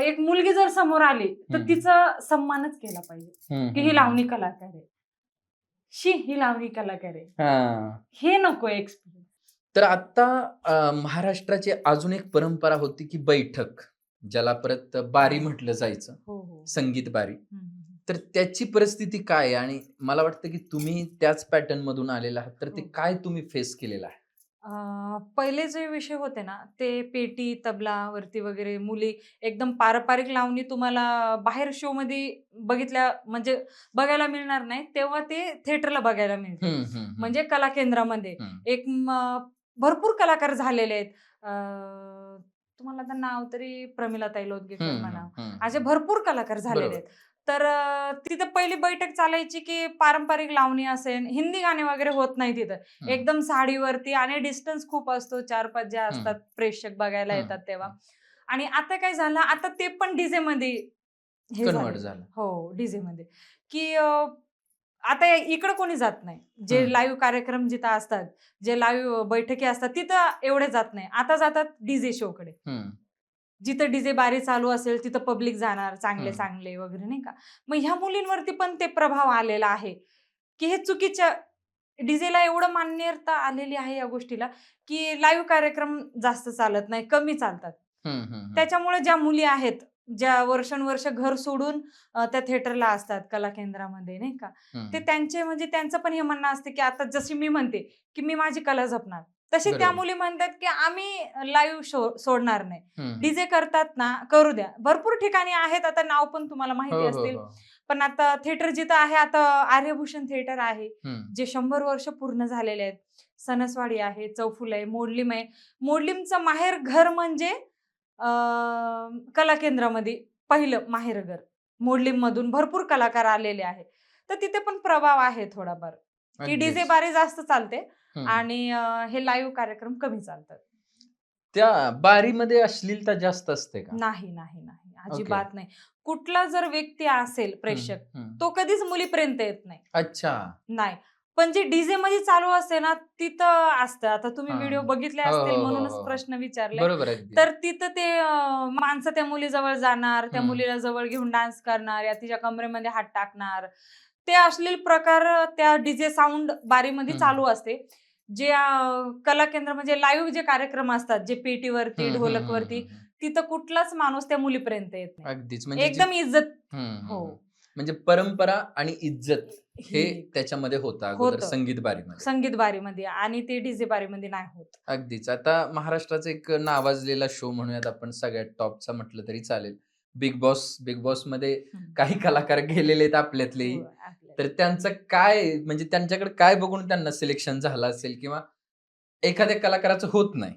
एक मुलगी जर समोर आली तर तिचा सन्मानच केला पाहिजे की ही लावणी कलाकार आहे, ही लावणी कलाकार आहे, हे नको एक्सपिरियन्स. तर आता महाराष्ट्राची अजून एक परंपरा होती की बैठक, ज्याला परत बारी हा. म्हटलं जायचं, हो हो संगीत बारी. हम्म, हम्म. तर त्याची परिस्थिती काय आहे? आणि मला वाटतं की तुम्ही त्याच पॅटर्न मधून आलेला आहात, तर ते हो. काय तुम्ही फेस केलेलं आहे? पहिले जे विषय होते ना, ते पेटी, तबलावरती वगैरे मुली एकदम पारंपरिक लावणी तुम्हाला बाहेर शोमध्ये म्हणजे बघायला मिळणार नाही. तेव्हा ते थिएटरला बघायला मिळते. हं, हं, हं, म्हणजे कला केंद्रामध्ये हं. भरपूर कलाकार झालेले आहेत. तुम्हाला आता नाव तरी प्रमिलाताई लोदगेकर हं, म्हणा, हं, हं, असे हं. भरपूर कलाकार झालेले बरोबर. आहेत. तर तिथं पहिली बैठक चालायची की पारंपरिक लावणी असेल, हिंदी गाणे वगैरे होत नाही तिथं. हं, एकदम साडीवरती आणि डिस्टन्स खूप असतो. 4-5 ज्या हं, असतात प्रेक्षक बघायला हं, येतात तेव्हा. हं. आणि आता काय झालं, आता ते पण डीजेमध्ये हे कन्व्हर्ट झालेलं आहे. झालं. हो, डीजेमध्ये की आता इकडं कोणी जात नाही. जे हं, लाईव्ह कार्यक्रम जिथं असतात, जे लाईव्ह बैठकी असतात, तिथं एवढे जात नाही. आता जातात डीजे शोकडे. हं, जिथं डीजे बारी चालू असेल, तिथं पब्लिक जाणार हं. चांगले-चांगले वगैरे नाही का. मग ह्या मुलींवरती पण ते प्रभाव आलेला आहे, की हे चुकीच्या डीजेला एवढं मान्यता आलेली आहे या गोष्टीला, की लाईव्ह कार्यक्रम जास्त चालत नाही, कमी चालतात. हं, हं, हं. त्याच्यामुळे ज्या मुली आहेत, ज्या वर्षानुवर्ष घर सोडून त्या थिएटरला असतात कला केंद्रामध्ये नाही का, ते हं. त्यांचे म्हणजे त्यांचं पण हे म्हणणं असतं, की आता जशी मी म्हणते, की मी माझी कला जपणार. तशी त्या बरोबर. मुली म्हणतात, की आम्ही लाईव्ह शो सोडणार नाही. हं. डीजे करतात ना, करू द्या. भरपूर ठिकाणी आहेत, आता नाव पण तुम्हाला हो, माहिती हो, असतील. हो. पण आता थिएटर जिथं आहे, आता आर्यभूषण थिएटर आहे, हं. जे 100 वर्ष पूर्ण झालेले आहेत. सणसवाडी आहे, चौफुल आहे, मोडलीम आहे. मोडलीमचं माहेर घर म्हणजे कला केंद्रामध्ये पहिलं माहेरघर. मोडलीममधून भरपूर कलाकार आलेले आहेत. तर तिथे पण प्रभाव आहे थोडाफार, की डीजे अगदीच. बारी जास्त चालते हं. आणि हे लाईव्ह कार्यक्रम कमी चालतात. त्या बारीमध्ये अश्लीलता जास्त असते का? नाही, नाही, नाही. ओके. अजिबात नाही. कुठला जर व्यक्ती असेल हं, प्रेक्षक, हं. तो कधीच मुलीपर्यंत येत नाही. अच्छा. नाही. पण जे डीजेमध्ये चालू असते ना, तिथं असतं. आता तुम्ही हां. व्हिडिओ बघितले हो, असतील हो, हो, म्हणूनच हो, हो. प्रश्न विचारलाय. बरोबर अगदी. तर तिथं ते माणसं त्या मुलीजवळ जाणार, त्या हं, मुलीला जवळ घेऊन डान्स करणार, या तिच्या कमरेमध्ये हात टाकणार. ते अश्लील प्रकार त्या डीजे साउंड बारीमध्ये हं, चालू असते. जे कला केंद्र म्हणजे लाईव्ह जे कार्यक्रम असतात, जे पेटीवरती, हं, हं, हं, ढोलकवरती, हं, हं. तिथं कुठलाच माणूस त्या मुलीपर्यंत येत नाही. अगदीच म्हणजे जी एकदम इज्जत हं, हं, हो. हं. म्हणजे परंपरा आणि इज्जत ही हे एक त्याच्यामध्ये होतं अगोदर होतं. संगीत बारीमध्ये. संगीत बारीमध्ये आणि ते डीजे बारीमध्ये नाही होत. अगदीच. आता महाराष्ट्राचा एक नावाजलेला शो म्हणूयात आपण सगळ्यात टॉपचा म्हटलं तरी चालेल. Big boss. बिग बॉसमध्ये हं. काही कलाकार गेलेले आहेत हो, आपल्यातलेही. आपल्यात. तर त्यांचं काय म्हणजे त्यांच्याकडे काय बघून त्यांना सिलेक्शन झालं असेल किंवा एखाद्या कलाकाराचं होत नाही.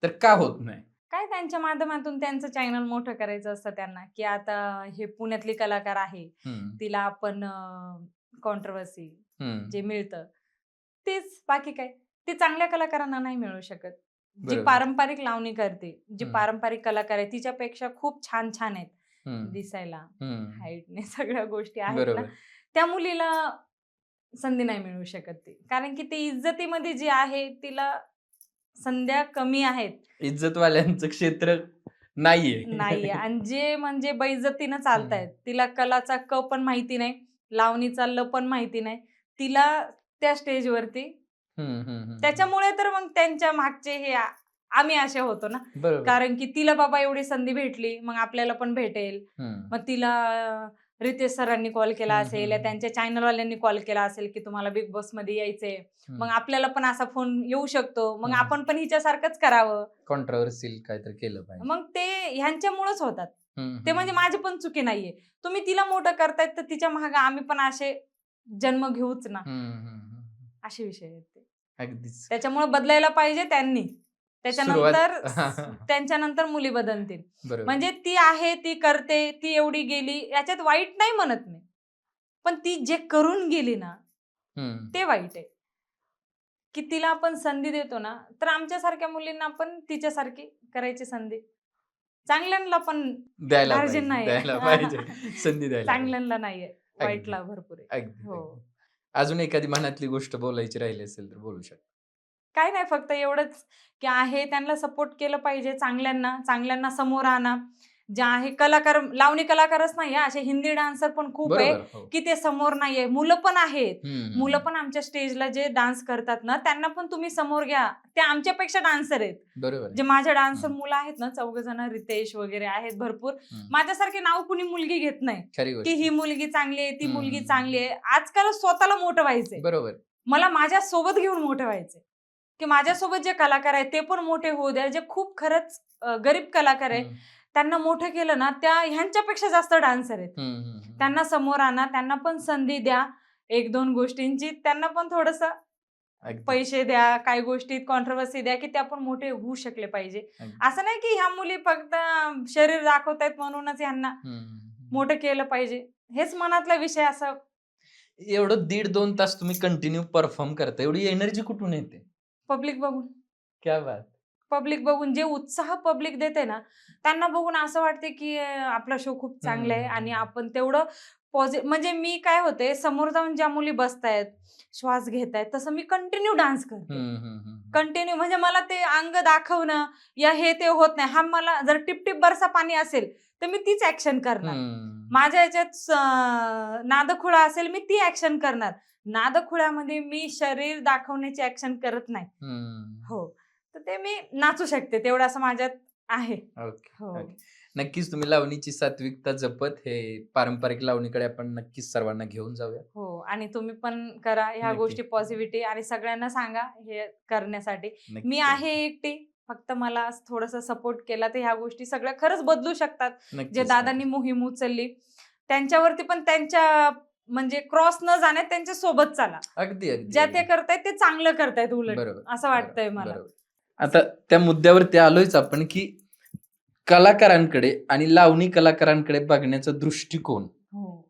तर का होत नाही? काय त्यांच्या माध्यमातून त्यांचं चॅनल मोठं करायचं असतं त्यांना, की आता हे पुण्यातली कलाकार आहे. हं, तिला आपण कॉन्ट्रोव्हर्सी हं. जे मिळतं, तेच बाकी काय. ते चांगल्या कलाकारांना नाही मिळू शकत. जी बरोबर. पारंपरिक लावणी करते, जी हं, पारंपरिक कलाकार आहे, तिच्यापेक्षा खूप छान-छान आहेत हं, दिसायला, हं. हाईटने सगळ्या गोष्टी आहेत ना, बरोबर. त्या मुलीला संधी नाही मिळू शकत ती. कारण की ते इज्जतीमध्ये जी आहे, तिला संध्या कमी आहेत. इज्जतवाल्यांचं क्षेत्र नाहीये नाहीये. आणि जे म्हणजे बेइज्जतीनं हं, चालतायत. तिला कलाचा क पण माहिती नाही, लावणीचा ल पण माहिती नाही. तिला त्या स्टेजवरती हं, हं, हं, हं. त्याच्यामुळे तर मग त्यांच्या मागचे हे आम्ही असे होतो ना. बरोबर. कारण की तिला बाबा एवढी संधी भेटली, मग आपल्याला पण भेटेल. हं, मग तिला रितेश सरांनी कॉल केला हं, हं, असेल या हं, त्यांच्या चॅनलवाल्यांनी कॉल केला असेल, की तुम्हाला बिग बॉसमध्ये यायचंय. हं, मग आपल्याला पण असा फोन येऊ शकतो. मग हं. आपण पण हिच्यासारखंच करावं. कॉन्ट्रोव्हर्सियल काहीतरी केलं पाहिजे. मग ते ह्यांच्यामुळेच होतात. हं, ते हं, म्हणजे हं. माझी पण चुकी नाहीये. तुम्ही तिला मोठं करतायत तर तिच्या मागे आम्ही पण असे जन्म घेऊच ना. हं, हं, हं. असे विषय आहेत ते. अगदीच. त्याच्यामुळे बदलायला पाहिजे त्यांनी. सुरुवात त्यांच्यानंतर मुली बदलतील. बरोबर. म्हणजे ती आहे, ती करते, ती एवढी गेली याच्यात वाईट नाही म्हणत मी. पण ती जे करून गेली ना, हं. ते वाईट आहे. की तिला आपण संधी देतो ना, तर आमच्यासारख्या मुलींना पण तिच्यासारखी करायची संधी. चांगल्यांना पण द्यायला धार्जिन पाहिजे, नाहीये. द्यायला पाहिजे. संधी द्यायला पाहिजे. चांगल्यांना नाहीये. अगदी, वाईटला भरपूर आहे. अगदी, हो. अगदी. अजून एखादी मनातली गोष्ट बोलायची राहिली असेल तर बोलू शकता. काही नाही फक्त एवढंच, की आहे त्यांना सपोर्ट केलं पाहिजे चांगल्यांना, चांगल्यांना समोर आणा. ज्या आहे कलाकार, लावणी कलाकारच नाही असे हिंदी डान्सर पण खूप आहे की ते समोर नाहीये. मुलं पण आहेत, मुलं पण आमच्या स्टेजला जे डान्स करतात ना त्यांना पण तुम्ही समोर घ्या, ते आमच्यापेक्षा डान्सर आहेत. बरोबर. जे माझ्या डान्सर मुलं आहेत ना 4 जण, रितेश वगैरे आहेत भरपूर, माझ्यासारखे नाव कुणी मुलगी घेत नाही की ही मुलगी चांगली आहे, ती मुलगी चांगली आहे. आजकाल स्वतःला मोठं व्हायचंय. बरोबर. मला माझ्या सोबत घेऊन मोठं व्हायचंय की माझ्यासोबत जे कलाकार आहेत ते पण मोठे होऊ द्या. जे खूप खरंच गरीब कलाकार आहे त्यांना मोठं केलं ना, त्या ह्यांच्यापेक्षा जास्त डान्सर आहेत. त्यांना समोर आणा, त्यांना पण संधी द्या 1-2 गोष्टींची, त्यांना पण थोडस पैसे द्या, काही गोष्टीत कॉन्ट्रोवर्सी द्या की ते आपण मोठे होऊ शकले पाहिजे. असं नाही की ह्या मुली फक्त शरीर दाखवतायत म्हणूनच ह्यांना मोठं केलं पाहिजे. हेच मनातला विषय. असं एवढं 1.5-2 तास तुम्ही कंटिन्यू परफॉर्म करता, एवढी एनर्जी कुठून येते? पब्लिक बघून. क्या बात. पब्लिक बघून, जे उत्साह पब्लिक देते ना त्यांना बघून असं वाटते की आपला शो खूप चांगला आहे आणि आपण तेवढं म्हणजे मी काय होते, समोर जाऊन ज्या मुली बसतायत, श्वास घेतायत, तसं मी कंटिन्यू डान्स करते. कंटिन्यू म्हणजे मला ते अंग दाखवणं या हे ते होत नाही. हा मला जर टिपटिप बरसा पाणी असेल तर मी तीच ऍक्शन करणार. माझ्या याच्यात नादखुळा असेल मी ती ऍक्शन करणार. नादखुळ्यामध्ये मी शरीर दाखवण्याची ऍक्शन करत नाही. हो, तर ते मी नाचू शकते तेवढं असं माझ्यात आहे. हो, नक्कीच तुम्ही लावणीची सात्विकता जपत हे पारंपरिक लावणीकडे आपण नक्कीच सर्वांना घेऊन जाऊया. हो, आणि तुम्ही पण करा ह्या गोष्टी, पॉझिटिव्हिटी, आणि सगळ्यांना सांगा हे करण्यासाठी. मी आहे एकटी, फक्त मला थोडस सपोर्ट केला तर ह्या गोष्टी सगळ्या खरंच बदलू शकतात. जे दादांनी मोहीम उचलली त्यांच्यावरती पण त्यांच्या म्हणजे क्रॉस न जाण्यात त्यांच्या सोबत चाला. अगदी ज्या ते करतायत ते चांगलं करतायत उलट, असं वाटतंय मला. आता त्या मुद्द्यावरती आलोयच आपण की कलाकारांकडे आणि लावणी कलाकारांकडे बघण्याचा दृष्टिकोन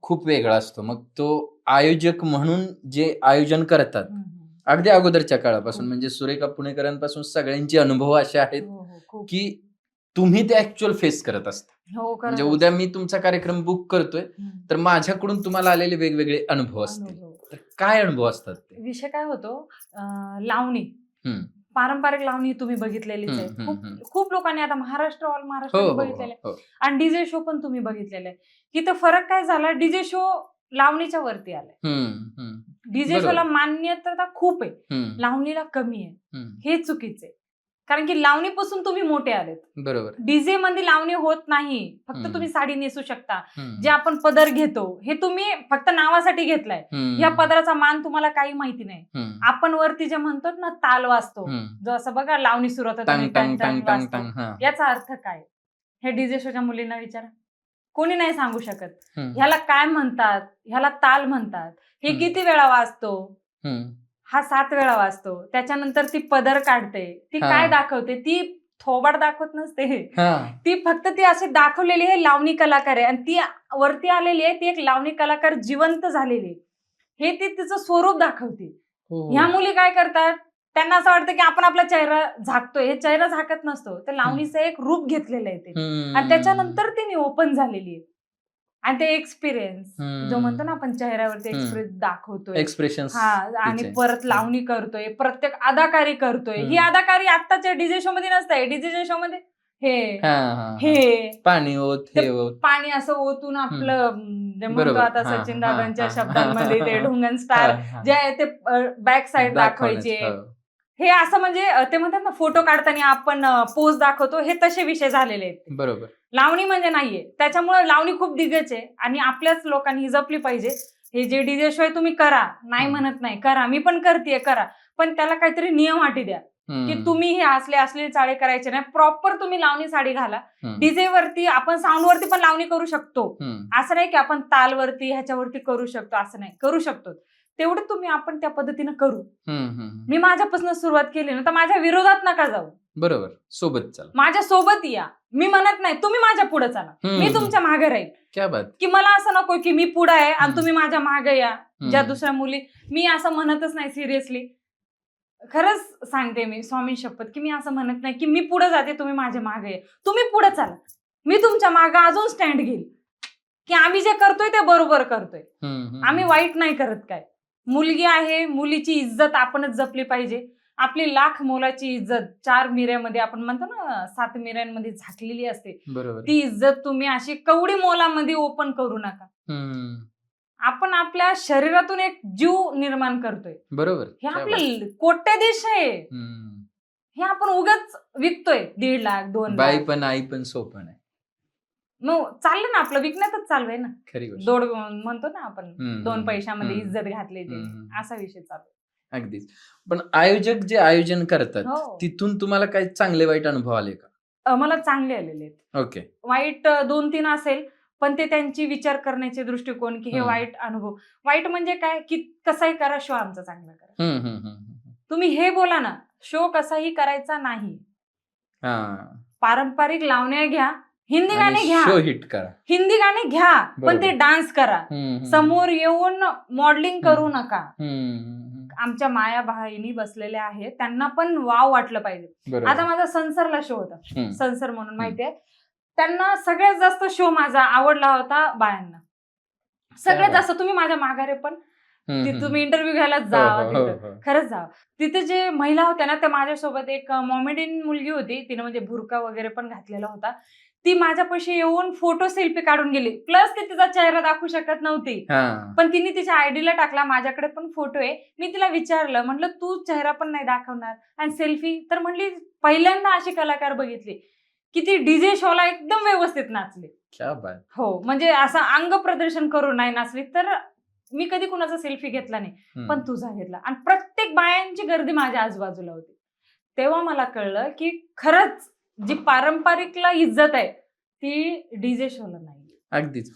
खूप वेगळा असतो. मग तो आयोजक म्हणून जे आयोजन करतात अगदी अगोदरच्या काळापासून म्हणजे सुरेखा पुणेकरांपासून सगळ्यांचे अनुभव असे आहेत की तुम्ही ते ऍक्च्युअल फेस करत असता. म्हणजे उद्या मी तुमचा कार्यक्रम बुक करतोय तर माझ्याकडून तुम्हाला आलेले वेगवेगळे अनुभव असतील. तर काय अनुभव असतात ते? विषय काय होतो, लावणी पारंपरिक लावणी तुम्ही बघितलेलीच आहे. खूप लोकांनी आता महाराष्ट्र बघितलेले आणि डीजे शो पण तुम्ही बघितलेले. इथं फरक काय झाला, डीजे शो लावणीच्या वरती आलाय. डीजे शोला मान्यता खूप आहे, लावणीला कमी आहे. हे चुकीचं आहे, कारण की लावणीपासून तुम्ही मोठे आलेत. बरोबर. डीजे मध्ये लावणी होत नाही. फक्त तुम्ही साडी नेसू शकता. जे आपण पदर घेतो हे तुम्ही फक्त नावासाठी घेतलाय. या पदराचा मान तुम्हाला काही माहिती नाही. आपण वरती जे म्हणतो ना ताल वाजतो, जो असं बघा लावणी सुरू होतं, याचा अर्थ काय हे डीजे शोच्या मुलींना विचारा, कोणी नाही सांगू शकत. ह्याला काय म्हणतात, ह्याला ताल म्हणतात. हे किती वेळा वाजतो, हा 7 वेळा वाजतो. त्याच्यानंतर ती पदर काढते, ती काय दाखवते, ती थोबाड दाखवत नसते. ती फक्त ती अशी दाखवलेली आहे लावणी कलाकार आहे आणि ती वरती आलेली आहे, ती एक लावणी कलाकार जिवंत झालेली. हे ती तिचं स्वरूप दाखवते. ह्या मुली काय करतात, त्यांना असं वाटतं की आपण आपला चेहरा झाकतोय. हे चेहरा झाकत नसतो, ते लावणीचं एक रूप घेतलेलं आहे ते, आणि त्याच्यानंतर तिने ओपन झालेली आहे. आणि ते एक्सपिरियन्स जो म्हणतो ना आपण चेहऱ्यावरती एक्सप्रेस दाखवतोय, एक्सप्रेशन, आणि परत लावणी करतोय, प्रत्येक अदाकारी करतोय. ही अदाकारी आत्ताच्या डीजे शो मध्ये नसते. डीजे शो मध्ये हे पाणी असं ओतून आपलं जे म्हणतो आता सचिन दादांच्या शब्दांमध्ये ते ढोंगण स्टार जे आहे ते बॅक साइड दाखवायचे. हे असं म्हणजे ते म्हणतात ना फोटो काढताना आपण पोज दाखवतो, हे तसे विषय झालेले आहेत. बरोबर. लावणी म्हणजे नाहीये. त्याच्यामुळे लावणी खूप दिग्गज आहे आणि आपल्याच लोकांनी जपली पाहिजे. हे जे डीजे शो आहे तुम्ही करा, नाही म्हणत नाही, करा, मी पण करतेय, करा, पण त्याला काहीतरी नियम अटी द्या की तुम्ही हे असले चाळे करायचे नाही. प्रॉपर तुम्ही लावणी साडी घाला. डीजे वरती आपण साऊंड वरती पण लावणी करू शकतो. असं नाही की आपण तालवरती ह्याच्यावरती करू शकतो, असं नाही, करू शकतो. तेवढं तुम्ही आपण त्या पद्धतीनं करू. मी माझ्यापासून सुरुवात केली ना, तर माझ्या विरोधात नका जाऊ. बरोबर, सोबत चला, माझ्या सोबत या. मी म्हणत नाही तुम्ही माझ्या पुढे चला, मी तुमच्या मागे राहील. क्या बात. की मला असं नको की मी पुढे आहे आणि तुम्ही माझ्या मागे या. ज्या दुसऱ्या मुली, मी असं म्हणतच नाही. सिरियसली खरंच सांगते मी, स्वामी शपथ, की मी असं म्हणत नाही की मी पुढे जाते तुम्ही माझ्या मागे या. तुम्ही पुढे चला, मी तुमच्या मागे अजून स्टँड घेईल की आम्ही जे करतोय ते बरोबर करतोय. आम्ही वाईट नाही करत. काय मुलगी आहे, मुलीची इज्जत आपणच जपली पाहिजे. आपली लाख मोलाची इज्जत 4 मिऱ्यामध्ये आपण म्हणतो ना 7 मिऱ्यांमध्ये झाकलेली असते, बरोबर. ती इज्जत तुम्ही अशी कवडी मोलामध्ये ओपन करू नका. आपण आपल्या शरीरातून एक जीव निर्माण करतोय, बरोबर. हे आपलं कोट्याधीश आहे, हे आपण उगाच विकतोय 1.5 लाख 2 बाई लाख. पण आई पण सोपं नाही. मग चाललं ना आपलं, विकण्यातच चालू आहे ना. खरी गोष्ट. दोड म्हणतो ना आपण, हम्म, 2 हम्म, पैशामध्ये हम्म. इज्जत घातली ते, हम्म. असा विषय चालू आहे. अगदीच. पण आयोजक जे आयोजन करतात हो. तिथून तुम्हाला काही चांगले वाईट अनुभव आले का? मला चांगले आलेले आहेत. ओके. वाईट 2-3 असेल, पण ते त्यांची विचार करण्याचे दृष्टिकोन, की हे वाईट अनुभव. वाईट म्हणजे काय, की कसाही करा, शो आमचा चांगला करा. तुम्ही हे बोला ना, शो कसाही करायचा नाही. पारंपरिक लावण्या घ्या, हिंदी गाणे घ्या, शो हिट करा, हिंदी गाणे घ्या, पण ते डान्स करा. समोर येऊन मॉडेलिंग करू नका. आमच्या माया बहिणी बसलेल्या आहेत, त्यांना पण वाव वाटलं पाहिजे. आता माझा संसारला शो होता, संसार म्हणून माहितीये, त्यांना सगळ्यात जास्त शो माझा आवडला होता बायांना. सगळ्यात जास्त. तुम्ही माझ्या माघारे पण तुम्ही इंटरव्ह्यू घ्यायला जा, तिथं खरंच जा. तिथे जे महिला होत्या ना, त्या माझ्यासोबत एक मॉमेडियन मुलगी होती, तिने म्हणजे बुरका वगैरे पण घातलेला होता. ती माझ्यापाशी येऊन फोटो सेल्फी काढून गेली. प्लस ती तिचा चेहरा दाखवू शकत नव्हती, पण तिने तिच्या आयडीला टाकला, माझ्याकडे पण फोटो आहे. मी तिला विचारलं, म्हटलं तू चेहरा पण नाही दाखवणार आणि सेल्फी? तर म्हणली पहिल्यांदा अशी कलाकार बघितली की ती डीजे शोला एकदम व्यवस्थित नाचली. हो, म्हणजे असं अंग प्रदर्शन करून नाही नाचली. तर मी कधी कुणाचा सेल्फी घेतला नाही, पण तुझा घेतला. आणि प्रत्येक बायांची गर्दी माझ्या आजूबाजूला होती. तेव्हा मला कळलं की खरंच जी पारंपरिकला इज्जत आहे ती डीजे शोला नाही. अगदीच.